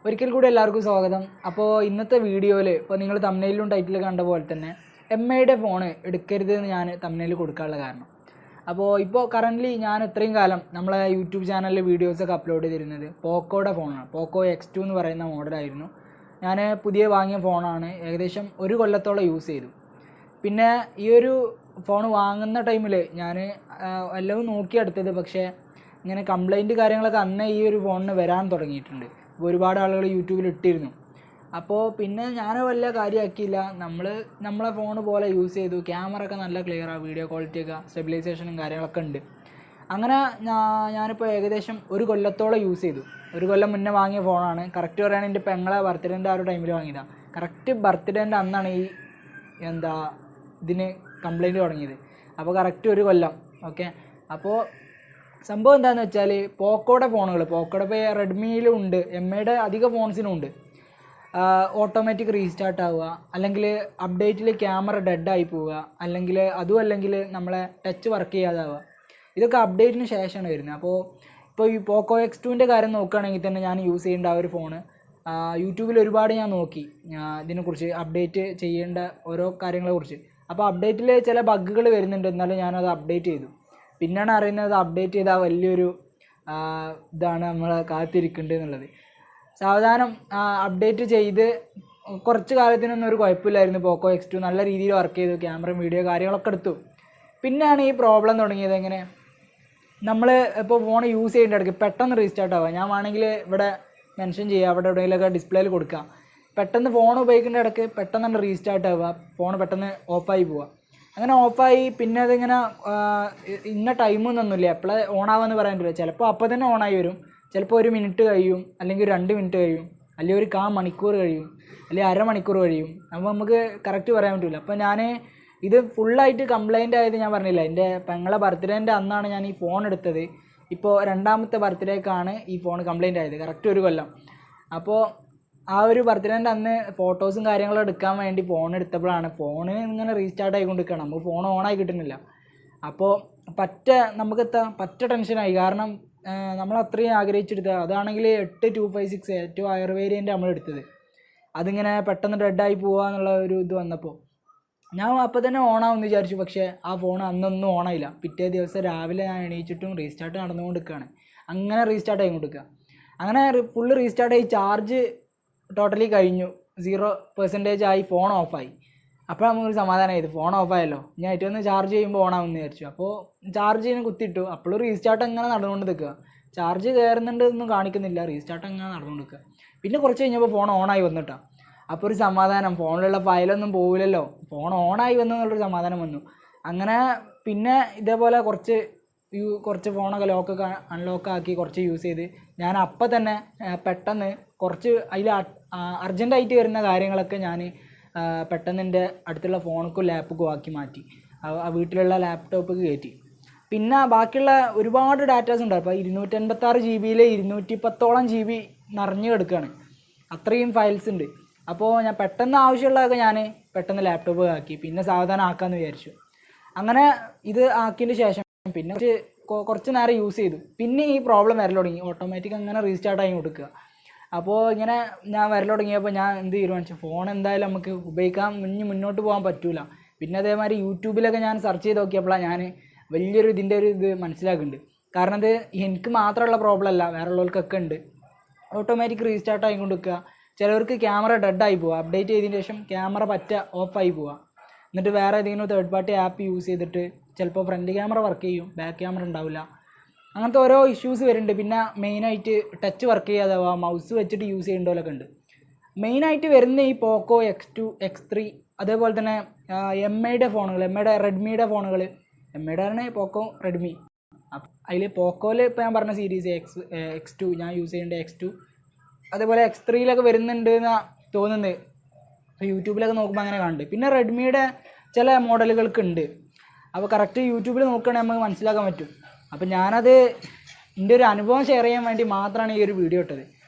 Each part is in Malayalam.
ഒരിക്കൽ കൂടി എല്ലാവർക്കും സ്വാഗതം. അപ്പോൾ ഇന്നത്തെ വീഡിയോയിൽ ഇപ്പോൾ നിങ്ങൾ തംബ്നെയിലും ടൈറ്റിലും കണ്ട പോലെ തന്നെ എംഐയുടെ ഫോൺ എടുക്കരുത് എന്ന് ഞാൻ തംബ്നെയിൽ കൊടുക്കാനുള്ള കാരണം, അപ്പോൾ ഇപ്പോൾ കറൻ്റ്ലി ഞാൻ ഇത്രയും കാലം നമ്മളെ യൂട്യൂബ് ചാനലിൽ വീഡിയോസൊക്കെ അപ്ലോഡ് ചെയ്തിരുന്നത് പോക്കോയുടെ ഫോണാണ്. പോക്കോ X2 എന്ന് പറയുന്ന മോഡലായിരുന്നു. ഞാൻ പുതിയ വാങ്ങിയ ഫോണാണ്. ഏകദേശം ഒരു കൊല്ലത്തോളം യൂസ് ചെയ്തു. പിന്നെ ഈ ഒരു ഫോൺ വാങ്ങുന്ന ടൈമിൽ ഞാൻ എല്ലാം നോക്കിയെടുത്തത്, പക്ഷേ ഇങ്ങനെ കംപ്ലൈൻറ്റ് കാര്യങ്ങളൊക്കെ അന്നേ ഈ ഒരു ഫോണിന് വരാൻ തുടങ്ങിയിട്ടുണ്ട്. ഒരുപാട് ആളുകൾ യൂട്യൂബിൽ ഇട്ടിരുന്നു. അപ്പോൾ പിന്നെ ഞാൻ വലിയ കാര്യമാക്കിയില്ല. നമ്മളെ ഫോൺ പോലെ യൂസ് ചെയ്തു. ക്യാമറ ഒക്കെ നല്ല ക്ലിയറാണ്, വീഡിയോ ക്വാളിറ്റിയൊക്കെ, സ്റ്റെബിലൈസേഷനും കാര്യങ്ങളൊക്കെ ഉണ്ട്. അങ്ങനെ ഞാനിപ്പോൾ ഏകദേശം ഒരു കൊല്ലത്തോളം യൂസ് ചെയ്തു. ഒരു കൊല്ലം മുന്നേ വാങ്ങിയ ഫോണാണ്. കറക്റ്റ് പറയുകയാണെങ്കിൽ എൻ്റെ പെങ്ങളെ ബർത്ത്ഡേൻ്റെ ആ ഒരു ടൈമിൽ വാങ്ങിയതാണ്. കറക്റ്റ് ബർത്ത്ഡേൻ്റെ അന്നാണ് ഈ ഇതിന് കംപ്ലൈൻറ്റ് തുടങ്ങിയത്. അപ്പോൾ കറക്റ്റ് ഒരു കൊല്ലം. ഓക്കെ, അപ്പോൾ സംഭവം എന്താണെന്ന് വെച്ചാൽ പോക്കോയുടെ ഫോണുകൾ, പോക്കോയുടെ ഇപ്പോൾ റെഡ്മിയിലും ഉണ്ട്, എംഐയുടെ അധിക ഫോൺസിനും ഉണ്ട്, ഓട്ടോമാറ്റിക് റീസ്റ്റാർട്ട് ആവുക, അല്ലെങ്കിൽ അപ്ഡേറ്റിൽ ക്യാമറ ഡെഡായി പോവുക, അല്ലെങ്കിൽ നമ്മളെ ടച്ച് വർക്ക് ചെയ്യാതാവുക. ഇതൊക്കെ അപ്ഡേറ്റിന് ശേഷമാണ് വരുന്നത്. ഇപ്പോൾ ഈ പോക്കോ X2ൻ്റെ കാര്യം നോക്കുകയാണെങ്കിൽ തന്നെ ഞാൻ യൂസ് ചെയ്യേണ്ട ആ ഒരു ഫോണ് യൂട്യൂബിൽ ഒരുപാട് ഞാൻ നോക്കി ഇതിനെക്കുറിച്ച്, അപ്ഡേറ്റ് ചെയ്യേണ്ട ഓരോ കാര്യങ്ങളെക്കുറിച്ച്. അപ്പോൾ അപ്ഡേറ്റിൽ ചില ബഗ്ഗുകൾ വരുന്നുണ്ട്, എന്നാലും ഞാനത് അപ്ഡേറ്റ് ചെയ്തു. പിന്നെയാണ് അറിയുന്നത് അപ്ഡേറ്റ് ചെയ്താൽ വലിയൊരു ഇതാണ് നമ്മൾ കാത്തിരിക്കേണ്ടത് എന്നുള്ളത്. സാവധാനം അപ്ഡേറ്റ് ചെയ്ത് കുറച്ച് കാലത്തിനൊന്നും ഒരു കുഴപ്പമില്ലായിരുന്നു. പോക്കോ X2 നല്ല രീതിയിൽ വർക്ക് ചെയ്തു, ക്യാമറയും വീഡിയോ കാര്യങ്ങളൊക്കെ എടുത്തു. പിന്നെയാണ് ഈ പ്രോബ്ലം തുടങ്ങിയത്. എങ്ങനെ നമ്മൾ ഇപ്പോൾ ഫോൺ യൂസ് ചെയ്യേണ്ട ഇടയ്ക്ക് പെട്ടെന്ന് റീസ്റ്റാർട്ട് ആവുക. ഞാൻ വേണമെങ്കിൽ ഇവിടെ മെൻഷൻ ചെയ്യുക, അവിടെ എവിടെയെങ്കിലൊക്കെ ഡിസ്പ്ലേയിൽ കൊടുക്കുക. പെട്ടെന്ന് ഫോൺ ഉപയോഗിക്കേണ്ട ഇടയ്ക്ക് പെട്ടെന്ന് തന്നെ റീസ്റ്റാർട്ട് ആവുക, ഫോൺ പെട്ടെന്ന് ഓഫായി പോവുക. അങ്ങനെ ഓഫായി പിന്നെ അതിങ്ങനെ ഇന്ന ടൈമൊന്നുമില്ല, എപ്പോഴാണ് ഓണാവാന്ന് പറയാൻ പറ്റില്ല. ചിലപ്പോൾ അപ്പോൾ തന്നെ ഓണായി വരും, ചിലപ്പോൾ 1 മിനിറ്റ് കഴിയും, അല്ലെങ്കിൽ 2 മിനിറ്റ് കഴിയും, അല്ലെങ്കിൽ ഒരു 1/4 മണിക്കൂർ കഴിയും, അല്ലെങ്കിൽ അരമണിക്കൂർ കഴിയും. അപ്പോൾ നമുക്ക് കറക്റ്റ് പറയാൻ പറ്റില്ല. അപ്പോൾ ഞാൻ ഇത് ഫുള്ളായിട്ട് കംപ്ലൈൻ്റ് ആയത് ഞാൻ പറഞ്ഞില്ല, എൻ്റെ പെങ്ങളെ ബർത്ത്ഡേൻ്റെ അന്നാണ് ഞാൻ ഈ ഫോൺ എടുത്തത്. ഇപ്പോൾ 2ാമത്തെ ബർത്ത്ഡേക്കാണ് ഈ ഫോൺ കംപ്ലൈൻ്റ് ആയത്, കറക്റ്റ് ഒരു കൊല്ലം. അപ്പോൾ ആ ഒരു ബർത്ത്ഡേൻ്റെ അന്ന് ഫോട്ടോസും കാര്യങ്ങളും എടുക്കാൻ വേണ്ടി ഫോൺ എടുത്തപ്പോഴാണ് ഫോണ് ഇങ്ങനെ റീസ്റ്റാർട്ട് ആയിക്കൊണ്ടിരിക്കുകയാണ്, നമുക്ക് ഫോൺ ഓണായി കിട്ടുന്നില്ല. അപ്പോൾ പറ്റ ടെൻഷനായി. കാരണം നമ്മൾ അത്രയും ആഗ്രഹിച്ചെടുത്തത് അതാണെങ്കിൽ 8256 ഏറ്റവും ഹയർ വേരിയൻ്റ് നമ്മൾ എടുത്തത്. അതിങ്ങനെ പെട്ടെന്ന് ഡെഡായി പോവുക എന്നുള്ള ഒരു ഇത് വന്നപ്പോൾ ഞാൻ അപ്പോൾ തന്നെ ഓണാവുമെന്ന് വിചാരിച്ചു. പക്ഷേ ആ ഫോൺ അന്നൊന്നും ഓണായില്ല. പിറ്റേ ദിവസം രാവിലെ ഞാൻ എണീച്ചിട്ടും റീസ്റ്റാർട്ട് നടന്നുകൊണ്ടിരിക്കുകയാണ്. അങ്ങനെ റീസ്റ്റാർട്ട് ആയിക്കൊണ്ടിരിക്കുക. അങ്ങനെ ഫുള്ള് റീസ്റ്റാർട്ടായി, ചാർജ് ടോട്ടലി കഴിഞ്ഞു, 0% ആയി, ഫോൺ ഓഫായി. അപ്പോൾ നമുക്കൊരു സമാധാനമായത്, ഫോൺ ഓഫായല്ലോ, ഞാൻ ഏറ്റവും ചാർജ് ചെയ്യുമ്പോൾ ഓണാവുമെന്ന് വിചാരിച്ചു. അപ്പോൾ ചാർജ് ചെയ്യുന്ന കുത്തിയിട്ടു. അപ്പോഴും റീസ്റ്റാർട്ട് അങ്ങനെ നടന്നുകൊണ്ട് നിൽക്കുക, ചാർജ് കയറുന്നുണ്ട് ഒന്നും കാണിക്കുന്നില്ല, റീസ്റ്റാർട്ട് അങ്ങനെ നടന്നുകൊണ്ട് നിൽക്കുക. പിന്നെ കുറച്ച് കഴിഞ്ഞപ്പോൾ ഫോൺ ഓണായി വന്നിട്ടാണ്. അപ്പോൾ ഒരു സമാധാനം, ഫോണിലുള്ള ഫയലൊന്നും പോവില്ലല്ലോ, ഫോൺ ഓണായി വന്നു എന്നുള്ളൊരു സമാധാനം വന്നു. അങ്ങനെ പിന്നെ ഇതേപോലെ കുറച്ച് ഫോണൊക്കെ ലോക്കൊക്കെ അൺലോക്കാക്കി കുറച്ച് യൂസ് ചെയ്ത് ഞാൻ അപ്പം തന്നെ പെട്ടെന്ന് കുറച്ച് അതിൽ അർജൻറ്റായിട്ട് വരുന്ന കാര്യങ്ങളൊക്കെ ഞാൻ പെട്ടെന്ന് എൻ്റെ അടുത്തുള്ള ഫോണുക്കും ലാപ്പുക്കും ആക്കി മാറ്റി, വീട്ടിലുള്ള ലാപ്ടോപ്പിക്ക് കയറ്റി. പിന്നെ ബാക്കിയുള്ള ഒരുപാട് ഡാറ്റാസ് ഉണ്ട്. അപ്പോൾ 256 GB 210ഓളം GB നിറഞ്ഞു കിടക്കുകയാണ്, അത്രയും ഫയൽസ് ഉണ്ട്. അപ്പോൾ ഞാൻ പെട്ടെന്ന് ആവശ്യമുള്ളതൊക്കെ ഞാൻ പെട്ടെന്ന് ലാപ്ടോപ്പ് ആക്കി, പിന്നെ സാവധാനം ആക്കാമെന്ന് വിചാരിച്ചു. അങ്ങനെ ഇത് ആക്കിയതിന് ശേഷം പിന്നെ കുറച്ച് നേരം യൂസ് ചെയ്തു. പിന്നെ ഈ പ്രോബ്ലം വരൽ തുടങ്ങി, ഓട്ടോമാറ്റിക് അങ്ങനെ റീസ്റ്റാർട്ട് ആയി കൊടുക്കുക. അപ്പോൾ ഇങ്ങനെ ഞാൻ വരൽ തുടങ്ങിയപ്പോൾ ഞാൻ എന്ത് തീരുമാനിച്ചു, ഫോൺ എന്തായാലും നമുക്ക് ഉപയോഗിക്കാൻ മുന്നോട്ട് പോകാൻ പറ്റില്ല. പിന്നെ അതേമാതിരി യൂട്യൂബിലൊക്കെ ഞാൻ സെർച്ച് ചെയ്ത് നോക്കിയപ്പോഴാണ് ഞാൻ വലിയൊരു ഇതിൻ്റെ ഒരു ഇത് മനസ്സിലാക്കുന്നുണ്ട്. കാരണം ഇത് എനിക്ക് മാത്രമുള്ള പ്രോബ്ലം അല്ല, വേറെ ഉള്ളവർക്കൊക്കെ ഉണ്ട്. ഓട്ടോമാറ്റിക് റീസ്റ്റാർട്ട് ആയിക്കൊണ്ടിരിക്കുക. ചിലവർക്ക് ക്യാമറ ഡെഡായി പോവുക, അപ്ഡേറ്റ് ചെയ്തതിന് ശേഷം ക്യാമറ ഓഫായി പോവുക. എന്നിട്ട് വേറെ ഏതെങ്കിലും തേർഡ് പാർട്ടി ആപ്പ് യൂസ് ചെയ്തിട്ട് ചിലപ്പോൾ ഫ്രണ്ട് ക്യാമറ വർക്ക് ചെയ്യും, ബാക്ക് ക്യാമറ ഉണ്ടാവില്ല. അങ്ങനത്തെ ഓരോ ഇഷ്യൂസ് വരുന്നുണ്ട്. പിന്നെ മെയിനായിട്ട് ടച്ച് വർക്ക് ചെയ്യാതാവുക, മൗസ് വെച്ചിട്ട് യൂസ് ചെയ്യേണ്ടവരൊക്കെ ഉണ്ട്. മെയിനായിട്ട് വരുന്ന ഈ പോക്കോ X2 X3 അതേപോലെ തന്നെ എംഐയുടെ ഫോണുകൾ, റെഡ്മിയുടെ ഫോണുകൾ, എംഐയുടെ ആണ് പോക്കോ, റെഡ്മി. അതിൽ പോക്കോയിൽ ഇപ്പോൾ ഞാൻ പറഞ്ഞ സീരീസ് X2 ഞാൻ യൂസ് ചെയ്യേണ്ട X2, അതേപോലെ X3 വരുന്നുണ്ട് എന്നാണ് തോന്നുന്നത്. യൂട്യൂബിലൊക്കെ നോക്കുമ്പോൾ അങ്ങനെ കാണുന്നുണ്ട്. പിന്നെ റെഡ്മിയുടെ ചില മോഡലുകൾക്ക് ഉണ്ട്. അപ്പോൾ കറക്റ്റ് യൂട്യൂബിൽ നോക്കുകയാണെങ്കിൽ നമുക്ക് മനസ്സിലാക്കാൻ പറ്റും. അപ്പോൾ ഞാനത് എൻ്റെ ഒരു അനുഭവം ഷെയർ ചെയ്യാൻ വേണ്ടി മാത്രമാണ് ഈ ഒരു വീഡിയോ ഇട്ടത്.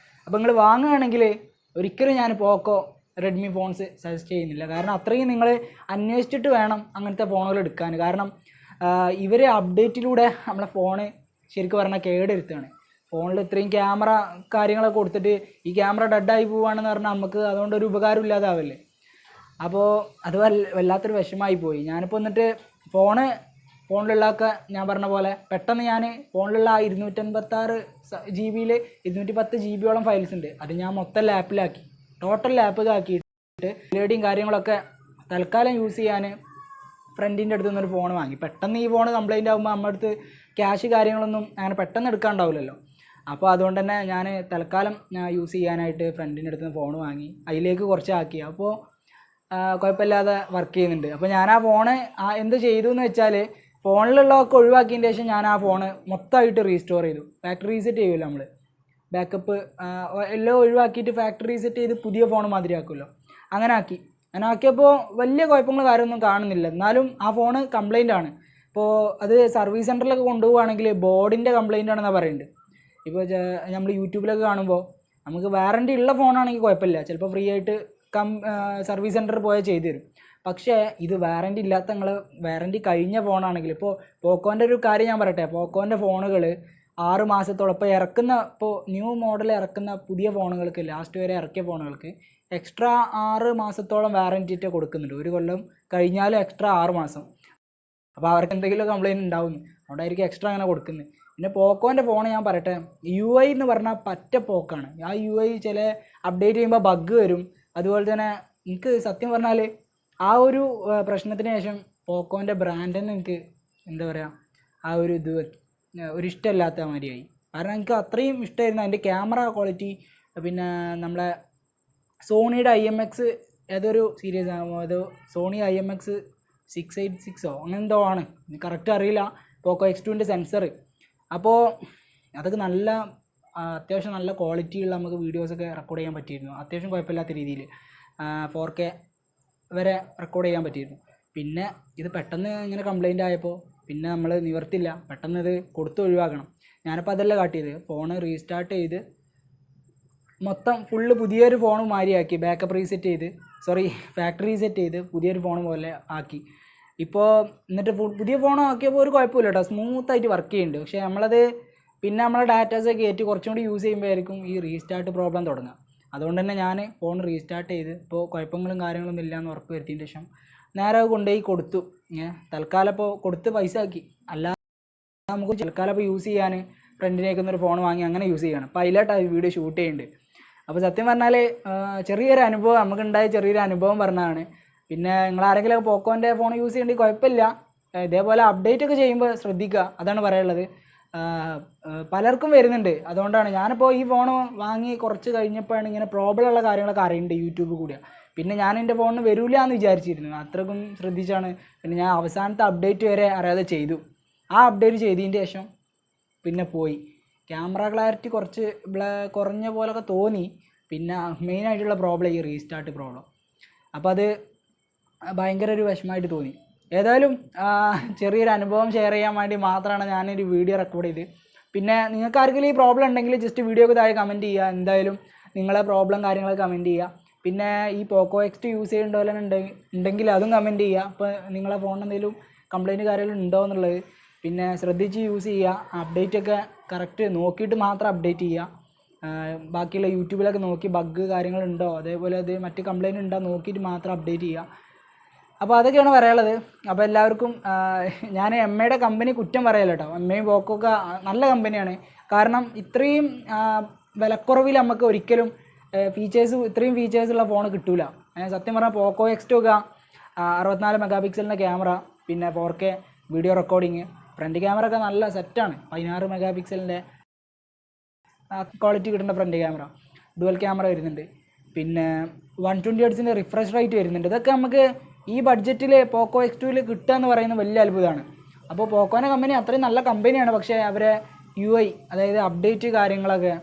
അപ്പോൾ നിങ്ങൾ വാങ്ങുകയാണെങ്കിൽ ഒരിക്കലും ഞാൻ പോക്കോ, റെഡ്മി ഫോൺസ് സജസ്റ്റ് ചെയ്യുന്നില്ല. കാരണം അത്രയും നിങ്ങൾ അന്വേഷിച്ചിട്ട് വേണം അങ്ങനത്തെ ഫോണുകൾ എടുക്കാൻ. കാരണം ഇവർ അപ്ഡേറ്റിലൂടെ നമ്മളെ ഫോണ് ശരിക്കും പറഞ്ഞാൽ കേടെടുത്തുകയാണ്. ഫോണിൽ ഇത്രയും ക്യാമറ കാര്യങ്ങളൊക്കെ കൊടുത്തിട്ട് ഈ ക്യാമറ ഡെഡായി പോവുകയാണെന്ന് പറഞ്ഞാൽ നമുക്ക് അതുകൊണ്ടൊരു ഉപകാരം ഇല്ലാതാവില്ലേ. അപ്പോൾ അത് വല്ലാത്തൊരു വിഷമമായി പോയി. ഞാനിപ്പോൾ എന്നിട്ട് ഫോണിലുള്ളതൊക്കെ ഞാൻ പറഞ്ഞ പോലെ പെട്ടെന്ന് ഞാൻ ഫോണിലുള്ള 256 GB 210 GB ഫയൽസ് ഉണ്ട്. അത് ഞാൻ മൊത്തം ലാപ്പിലാക്കി, ടോട്ടൽ ലാപ്പിലാക്കിയിട്ട് ലേഡിയും കാര്യങ്ങളൊക്കെ തൽക്കാലം യൂസ് ചെയ്യാൻ ഫ്രണ്ടിൻ്റെ അടുത്ത് നിന്നൊരു ഫോൺ വാങ്ങി. പെട്ടെന്ന് ഈ ഫോൺ കംപ്ലൈൻ്റ് ആകുമ്പോൾ നമ്മുടെ അടുത്ത് ക്യാഷ് കാര്യങ്ങളൊന്നും അങ്ങനെ പെട്ടെന്ന് എടുക്കാനുണ്ടാവില്ലല്ലോ. അപ്പോൾ അതുകൊണ്ട് തന്നെ ഞാൻ തൽക്കാലം യൂസ് ചെയ്യാനായിട്ട് ഫ്രണ്ടിൻ്റെ അടുത്ത് നിന്ന് ഫോൺ വാങ്ങി, അതിലേക്ക് കുറച്ച് ആക്കി. അപ്പോൾ കുഴപ്പമില്ലാതെ വർക്ക് ചെയ്യുന്നുണ്ട്. അപ്പോൾ ഞാൻ ആ ഫോണ് എന്ത് ചെയ്തു എന്ന് വെച്ചാൽ, ഫോണിലുള്ളതൊക്കെ ഒഴിവാക്കിയതിന് ശേഷം ഞാൻ ആ ഫോണ് മൊത്തമായിട്ട് റീസ്റ്റോർ ചെയ്തു. ഫാക്ടറി റീസെറ്റ് ചെയ്യുമല്ലോ നമ്മൾ, ബാക്കപ്പ് എല്ലാം ഒഴിവാക്കിയിട്ട് ഫാക്ടറി റീസെറ്റ് ചെയ്ത് പുതിയ ഫോൺ മാതിരി ആക്കുമല്ലോ, അങ്ങനെ ആക്കിയപ്പോൾ വലിയ കുഴപ്പങ്ങൾ കാര്യമൊന്നും കാണുന്നില്ല. എന്നാലും ആ ഫോണ് കംപ്ലൈൻ്റ് ആണ്. ഇപ്പോൾ അത് സർവീസ് സെൻറ്ററിലൊക്കെ കൊണ്ടുപോവുകയാണെങ്കിൽ ബോർഡിൻ്റെ കംപ്ലൈൻ്റ് ആണെന്നാണ് പറയുന്നത്. ഇപ്പോൾ നമ്മൾ യൂട്യൂബിലൊക്കെ കാണുമ്പോൾ നമുക്ക് വാറണ്ടി ഉള്ള ഫോണാണെങ്കിൽ കുഴപ്പമില്ല, ചിലപ്പോൾ ഫ്രീ ആയിട്ട് സർവീസ് സെൻറ്ററിൽ പോയാൽ ചെയ്തു തരും. പക്ഷേ ഇത് വാറണ്ടി ഇല്ലാത്ത, നിങ്ങൾ വാറണ്ടി കഴിഞ്ഞ ഫോണാണെങ്കിൽ, ഇപ്പോൾ പോക്കോൻ്റെ ഒരു കാര്യം ഞാൻ പറയട്ടെ, പോക്കോൻ്റെ ഫോണുകൾ 6 മാസത്തോളം ഇപ്പോൾ ന്യൂ മോഡൽ ഇറക്കുന്ന പുതിയ ഫോണുകൾക്ക്, ലാസ്റ്റ് വരെ ഇറക്കിയ ഫോണുകൾക്ക് എക്സ്ട്രാ 6 മാസത്തോളം വാറൻറ്റിയിട്ട് കൊടുക്കുന്നുണ്ട്. 1 കൊല്ലം കഴിഞ്ഞാലും എക്സ്ട്രാ 6 മാസം. അപ്പോൾ അവർക്ക് എന്തെങ്കിലും കംപ്ലയിൻറ്റ് ഉണ്ടാവുന്നു, അതുകൊണ്ടായിരിക്കും എക്സ്ട്രാ അങ്ങനെ കൊടുക്കുന്നത്. പിന്നെ പോക്കോൻ്റെ ഫോൺ ഞാൻ പറയട്ടെ, UI എന്ന് പറഞ്ഞാൽ പറ്റ പോക്കാണ്. ആ UI ചില അപ്ഡേറ്റ് ചെയ്യുമ്പോൾ ബഗ് വരും. അതുപോലെ തന്നെ എനിക്ക് സത്യം പറഞ്ഞാൽ ആ ഒരു പ്രശ്നത്തിന് ശേഷം പോക്കോൻ്റെ ബ്രാൻഡ് തന്നെ എനിക്ക് എന്താ പറയുക, ആ ഒരു ഇഷ്ടമില്ലാത്ത മാതിരിയായി. കാരണം എനിക്ക് അത്രയും ഇഷ്ടമായിരുന്നു അതിൻ്റെ ക്യാമറ ക്വാളിറ്റി. പിന്നെ നമ്മളെ സോണിയുടെ IMX ഏതൊരു സീരീസ് ആകുമ്പോൾ, അത് സോണി IMX 686 അങ്ങനെ എന്തോ ആണ്, കറക്റ്റ് അറിയില്ല. പോക്കോ X2ൻ്റെ സെൻസർ, അപ്പോൾ അതൊക്കെ നല്ല അത്യാവശ്യം നല്ല ക്വാളിറ്റിയുള്ള നമുക്ക് വീഡിയോസൊക്കെ റെക്കോർഡ് ചെയ്യാൻ പറ്റിയിരുന്നു. അത്യാവശ്യം കുഴപ്പമില്ലാത്ത രീതിയിൽ 4K വരെ റെക്കോർഡ് ചെയ്യാൻ പറ്റിയിരുന്നു. പിന്നെ ഇത് പെട്ടെന്ന് ഇങ്ങനെ കംപ്ലൈൻ്റ് ആയപ്പോൾ പിന്നെ നമ്മൾ നിവർത്തില്ല, പെട്ടെന്ന് ഇത് കൊടുത്ത് ഒഴിവാക്കണം. ഞാനിപ്പോൾ അതല്ല കാട്ടിയത്, ഫോണ് റീസ്റ്റാർട്ട് ചെയ്ത് മൊത്തം ഫുള്ള് പുതിയൊരു ഫോൺ മാതിരിയാക്കി, ബാക്കപ്പ് റീസെറ്റ് ചെയ്ത് ഫാക്ടറി റീസെറ്റ് ചെയ്ത് പുതിയൊരു ഫോൺ പോലെ ആക്കി. ഇപ്പോൾ എന്നിട്ട് പുതിയ ഫോൺ ആക്കിയപ്പോൾ ഒരു കുഴപ്പമില്ല കേട്ടോ, സ്മൂത്തായിട്ട് വർക്ക് ചെയ്യുന്നുണ്ട്. പക്ഷേ നമ്മളത് പിന്നെ നമ്മളെ ഡാറ്റാസൊക്കെ കയറ്റി കുറച്ചും കൂടി യൂസ് ചെയ്യുമ്പോഴായിരിക്കും ഈ റീസ്റ്റാർട്ട് പ്രോബ്ലം തുടങ്ങുക. അതുകൊണ്ട് തന്നെ ഞാൻ ഫോൺ റീസ്റ്റാർട്ട് ചെയ്ത് ഇപ്പോൾ കുഴപ്പങ്ങളും കാര്യങ്ങളൊന്നും ഇല്ലയെന്ന് ഉറപ്പ് വരുത്തിയതിന് ശേഷം നേരെ കൊണ്ടുപോയി കൊടുത്തു. തൽക്കാലം ഇപ്പോൾ കൊടുത്ത് പൈസ ആക്കി. അല്ലാതെ നമുക്ക് തൽക്കാലം ഇപ്പോൾ യൂസ് ചെയ്യാൻ ഫ്രണ്ടിനേക്കുന്നൊരു ഫോൺ വാങ്ങി അങ്ങനെ യൂസ് ചെയ്യണം. അപ്പോൾ അതിലായിട്ടാണ് വീഡിയോ ഷൂട്ട് ചെയ്യുന്നുണ്ട്. അപ്പോൾ സത്യം പറഞ്ഞാൽ ചെറിയൊരു അനുഭവം നമുക്കുണ്ടായ ചെറിയൊരു അനുഭവം പറഞ്ഞതാണ്. പിന്നെ നിങ്ങൾ ആരെങ്കിലും പോക്കോൻ്റെ ഫോൺ യൂസ് ചെയ്യേണ്ടി കുഴപ്പമില്ല, ഇതേപോലെ അപ്ഡേറ്റ് ഒക്കെ ചെയ്യുമ്പോൾ ശ്രദ്ധിക്കുക, അതാണ് പറയാനുള്ളത്. പലർക്കും വരുന്നുണ്ട്. അതുകൊണ്ടാണ് ഞാനിപ്പോൾ ഈ ഫോൺ വാങ്ങി കുറച്ച് കഴിഞ്ഞപ്പോഴാണ് ഇങ്ങനെ പ്രോബ്ലം ഉള്ള കാര്യങ്ങളൊക്കെ അറിയുന്നുണ്ട് യൂട്യൂബ് കൂടിയ. പിന്നെ ഞാൻ എൻ്റെ ഫോണിന് വരില്ല എന്ന് വിചാരിച്ചിരുന്നു, അത്രക്കും ശ്രദ്ധിച്ചാണ്. പിന്നെ ഞാൻ അവസാനത്തെ അപ്ഡേറ്റ് വരെ അറിയാതെ ചെയ്തു. ആ അപ്ഡേറ്റ് ചെയ്തതിൻ്റെ ശേഷം പിന്നെ പോയി ക്യാമറ ക്ലാരിറ്റി കുറച്ച് കുറഞ്ഞ പോലൊക്കെ തോന്നി. പിന്നെ മെയിനായിട്ടുള്ള പ്രോബ്ലം ഈ റീസ്റ്റാർട്ട് പ്രോബ്ലം. അപ്പോൾ അത് ഭയങ്കര ഒരു വിഷമമായിട്ട് തോന്നി. ഏതായാലും ചെറിയൊരു അനുഭവം ഷെയർ ചെയ്യാൻ വേണ്ടി മാത്രമാണ് ഞാനൊരു വീഡിയോ റെക്കോർഡ് ചെയ്ത്. പിന്നെ നിങ്ങൾക്ക് ആർക്കെങ്കിലും ഈ പ്രോബ്ലം ഉണ്ടെങ്കിൽ ജസ്റ്റ് വീഡിയോക്ക് താഴെ കമൻറ്റ് ചെയ്യുക. എന്തായാലും നിങ്ങളെ പ്രോബ്ലം കാര്യങ്ങളൊക്കെ കമൻറ്റ് ചെയ്യുക. പിന്നെ ഈ പോക്കോ X2 യൂസ് ചെയ്യേണ്ടവരുണ്ടെങ്കിൽ അതും കമൻറ്റ് ചെയ്യുക. അപ്പോൾ നിങ്ങളെ ഫോണിന് എന്തെങ്കിലും കംപ്ലയിൻറ്റ് കാര്യങ്ങൾ ഉണ്ടോ എന്നുള്ളത്. പിന്നെ ശ്രദ്ധിച്ച് യൂസ് ചെയ്യുക, അപ്ഡേറ്റൊക്കെ കറക്റ്റ് നോക്കിയിട്ട് മാത്രം അപ്ഡേറ്റ് ചെയ്യുക. ബാക്കിയുള്ള യൂട്യൂബിലൊക്കെ നോക്കി ബഗ് കാര്യങ്ങളുണ്ടോ, അതേപോലെ അത് മറ്റ് കംപ്ലയിൻറ്റ് ഉണ്ടോ നോക്കിയിട്ട് മാത്രം അപ്ഡേറ്റ് ചെയ്യുക. അപ്പോൾ അതൊക്കെയാണ് പറയാനുള്ളത്. അപ്പോൾ എല്ലാവർക്കും ഞാൻ എമ്മയുടെ കമ്പനി കുറ്റം പറയല്ല കേട്ടോ. എമ്മയും പോക്കോ ഒക്കെ നല്ല കമ്പനിയാണ്. കാരണം ഇത്രയും വിലക്കുറവിൽ നമുക്ക് ഒരിക്കലും ഇത്രയും ഫീച്ചേഴ്സുള്ള ഫോൺ കിട്ടില്ല. സത്യം പറഞ്ഞാൽ പോക്കോ X2 ഒക്കെ 64 മെഗാ ക്യാമറ, പിന്നെ 4K video recording, front camera ഒക്കെ നല്ല സെറ്റാണ്. 16 മെഗാ പിക്സലിൻ്റെ ക്വാളിറ്റി കിട്ടുന്ന ഫ്രണ്ട് ക്യാമറ, ഡുവൽ ക്യാമറ വരുന്നുണ്ട്. പിന്നെ 120 Hz റിഫ്രഷ് റേറ്റ് വരുന്നുണ്ട്. ഇതൊക്കെ നമുക്ക് ഈ ബഡ്ജറ്റിൽ പോക്കോ X2 കിട്ടുക എന്ന് പറയുന്നത് വലിയ അത്ഭുതമാണ്. അപ്പോൾ പോക്കോൻ്റെ കമ്പനി അത്രയും നല്ല കമ്പനിയാണ്. പക്ഷേ അവരെ UI അതായത് അപ്ഡേറ്റ് കാര്യങ്ങളൊക്കെ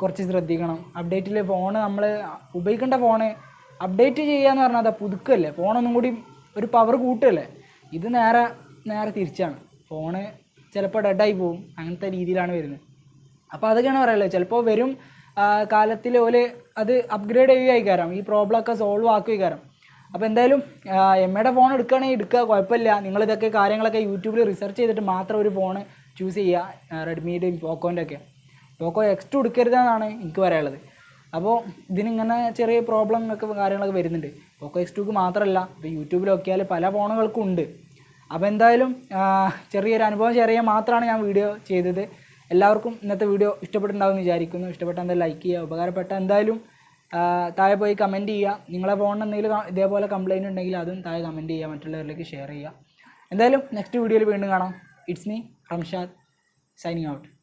കുറച്ച് ശ്രദ്ധിക്കണം. അപ്ഡേറ്റിൽ ഫോണ് നമ്മൾ ഉപയോഗിക്കേണ്ട ഫോണ് അപ്ഡേറ്റ് ചെയ്യുക എന്ന് പറഞ്ഞാൽ പുതുക്കല്ലേ, ഫോണൊന്നും കൂടി ഒരു പവർ കൂട്ടുകയല്ലേ. ഇത് നേരെ തിരിച്ചാണ്. ഫോണ് ചിലപ്പോൾ ഡെഡായി പോകും, അങ്ങനത്തെ രീതിയിലാണ് വരുന്നത്. അപ്പോൾ അതൊക്കെയാണ് പറയുള്ളത്. ചിലപ്പോൾ വരും കാലത്തിൽ അത് അപ്ഗ്രേഡ് ചെയ്യുകയായിക്കാരം, ഈ പ്രോബ്ലമൊക്കെ സോൾവ് ആക്കുകയായിക്കാരം. അപ്പോൾ എന്തായാലും എമ്മയുടെ ഫോൺ എടുക്കുകയാണെങ്കിൽ എടുക്കുക, കുഴപ്പമില്ല. നിങ്ങളിതൊക്കെ കാര്യങ്ങളൊക്കെ യൂട്യൂബിൽ റിസർച്ച് ചെയ്തിട്ട് മാത്രം ഒരു ഫോൺ ചൂസ് ചെയ്യുക, റെഡ്മിയുടെയും പോക്കോൻ്റെ ഒക്കെ. പോക്കോ X2 എടുക്കരുതെന്നാണ് എനിക്ക് പറയാനുള്ളത്. അപ്പോൾ ഇതിനിങ്ങനെ ചെറിയ പ്രോബ്ലങ്ങളൊക്കെ കാര്യങ്ങളൊക്കെ വരുന്നുണ്ട്. പോക്കോ X2ക്ക് മാത്രമല്ല, ഇപ്പോൾ യൂട്യൂബിൽ നോക്കിയാൽ പല ഫോണുകൾക്കും ഉണ്ട്. അപ്പോൾ എന്തായാലും ചെറിയൊരു അനുഭവം ഷെയർ ചെയ്യാൻ മാത്രമാണ് ഞാൻ വീഡിയോ ചെയ്തത്. എല്ലാവർക്കും ഇന്നത്തെ വീഡിയോ ഇഷ്ടപ്പെട്ടിട്ടുണ്ടാവുമെന്ന് വിചാരിക്കുന്നു. ഇഷ്ടപ്പെട്ട എന്തായാലും ലൈക്ക് ചെയ്യുക, ഉപകാരപ്പെട്ട എന്തായാലും താഴെ പോയി കമൻറ്റ് ചെയ്യുക. നിങ്ങളെ ഫോണിന് എന്തെങ്കിലും ഇതേപോലെ കംപ്ലയിൻറ്റ് ഉണ്ടെങ്കിൽ അതും താഴെ കമൻറ്റ് ചെയ്യുക, മറ്റുള്ളവരിലേക്ക് ഷെയർ ചെയ്യുക. എന്തായാലും നെക്സ്റ്റ് വീഡിയോയിൽ വീണ്ടും കാണാം. It's me Ramshad signing out.